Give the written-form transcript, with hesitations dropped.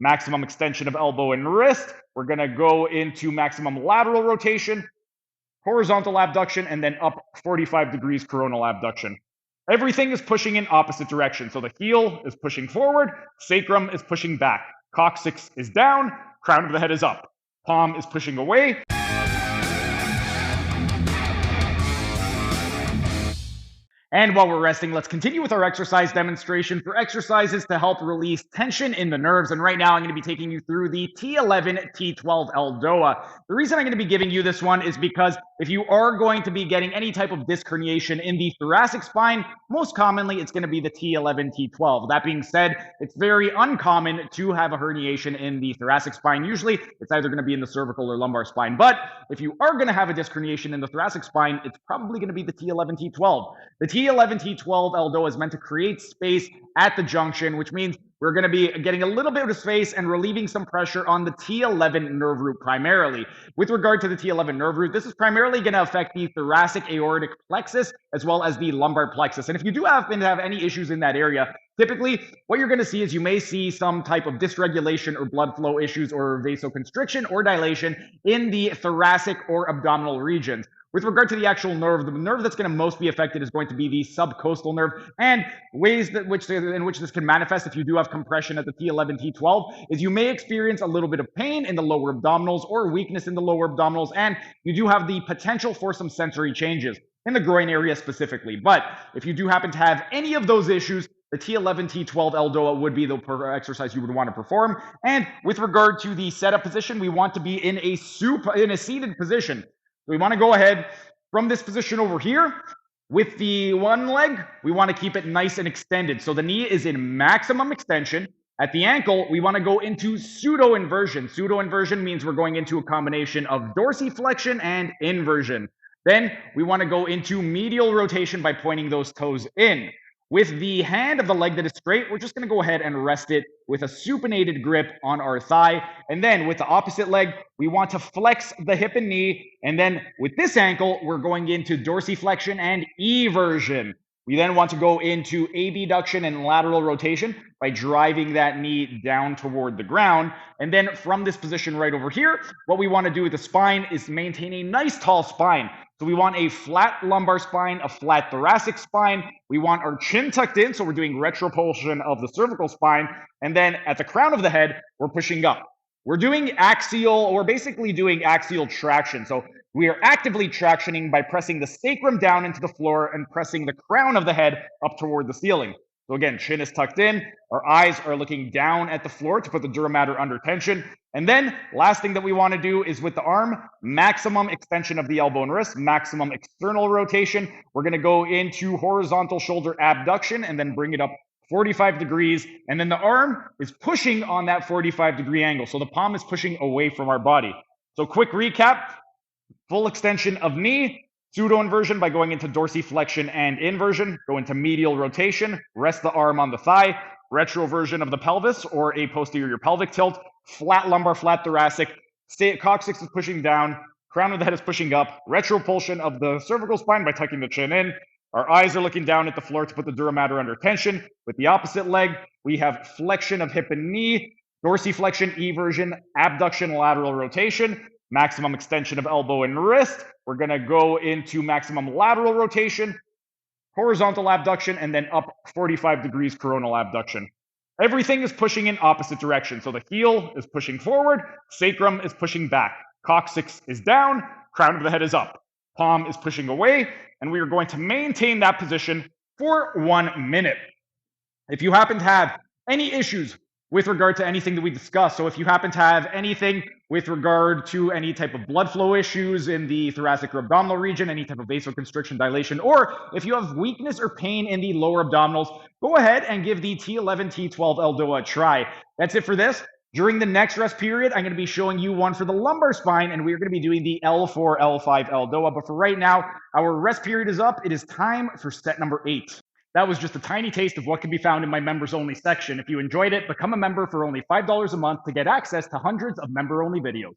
maximum extension of elbow and wrist. We're going to go into maximum lateral rotation, horizontal abduction, and then up 45 degrees coronal abduction. Everything is pushing in opposite direction. So the heel is pushing forward, sacrum is pushing back, coccyx is down, crown of the head is up, palm is pushing away. And while we're resting, let's continue with our exercise demonstration for exercises to help release tension in the nerves. And right now, I'm going to be taking you through the T11-T12 ELDOA. The reason I'm going to be giving you this one is because if you are going to be getting any type of disc herniation in the thoracic spine, most commonly it's going to be the T11-T12. That being said, it's very uncommon to have a herniation in the thoracic spine. Usually, it's either going to be in the cervical or lumbar spine. But if you are going to have a disc herniation in the thoracic spine, it's probably going to be the T11-T12. The T11-T12 ELDOA is meant to create space at the junction, which means we're going to be getting a little bit of space and relieving some pressure on the T11 nerve root primarily. With regard to the T11 nerve root, this is primarily going to affect the thoracic aortic plexus as well as the lumbar plexus. And if you do happen to have any issues in that area, typically what you're going to see is you may see some type of dysregulation or blood flow issues or vasoconstriction or dilation in the thoracic or abdominal regions. With regard to the actual nerve, the nerve that's going to most be affected is going to be the subcostal nerve, and ways in which this can manifest if you do have compression at the T11-T12 is you may experience a little bit of pain in the lower abdominals or weakness in the lower abdominals, and you do have the potential for some sensory changes in the groin area specifically. But if you do happen to have any of those issues, the T11-T12 ELDOA would be the exercise you would want to perform. And with regard to the setup position, we want to be in a seated position. We want to go ahead from this position over here. With the one leg, we want to keep it nice and extended. So the knee is in maximum extension. At the ankle, we want to go into pseudo inversion. Pseudo inversion means we're going into a combination of dorsiflexion and inversion. Then we want to go into medial rotation by pointing those toes in. With the hand of the leg that is straight, we're just going to go ahead and rest it with a supinated grip on our thigh. And then with the opposite leg, we want to flex the hip and knee. And then with this ankle, we're going into dorsiflexion and eversion. We then want to go into abduction and lateral rotation by driving that knee down toward the ground. And then from this position right over here, what we want to do with the spine is maintain a nice tall spine. So we want a flat lumbar spine, a flat thoracic spine. We want our chin tucked in, so we're doing retropulsion of the cervical spine. And then at the crown of the head, we're pushing up. We're basically doing axial traction. So we are actively tractioning by pressing the sacrum down into the floor and pressing the crown of the head up toward the ceiling. So again, chin is tucked in, our eyes are looking down at the floor to put the dura mater under tension. And then last thing that we want to do is with the arm, maximum extension of the elbow and wrist, maximum external rotation. We're going to go into horizontal shoulder abduction and then bring it up 45 degrees. And then the arm is pushing on that 45-degree angle. So the palm is pushing away from our body. So quick recap, full extension of knee, pseudo inversion by going into dorsiflexion and inversion, go into medial rotation, rest the arm on the thigh, retroversion of the pelvis or a posterior pelvic tilt, flat lumbar, flat thoracic, coccyx is pushing down, crown of the head is pushing up, retropulsion of the cervical spine by tucking the chin in. Our eyes are looking down at the floor to put the dura mater under tension. With the opposite leg, we have flexion of hip and knee, dorsiflexion, eversion, abduction, lateral rotation, maximum extension of elbow and wrist. We're going to go into maximum lateral rotation, horizontal abduction, and then up 45 degrees coronal abduction. Everything is pushing in opposite direction. So the heel is pushing forward, sacrum is pushing back, coccyx is down, crown of the head is up, palm is pushing away, and we are going to maintain that position for 1 minute. If you happen to have any issues with regard to anything that we discussed, so if you happen to have anything with regard to any type of blood flow issues in the thoracic or abdominal region, any type of vasoconstriction, dilation, or if you have weakness or pain in the lower abdominals, go ahead and give the T11-T12 ELDOA a try. That's it for this. During the next rest period, I'm going to be showing you one for the lumbar spine, and we're going to be doing the L4, L5 ELDOA. But for right now, our rest period is up. It is time for set number 8. That was just a tiny taste of what can be found in my members only section. If you enjoyed it, become a member for only $5 a month to get access to hundreds of member only videos.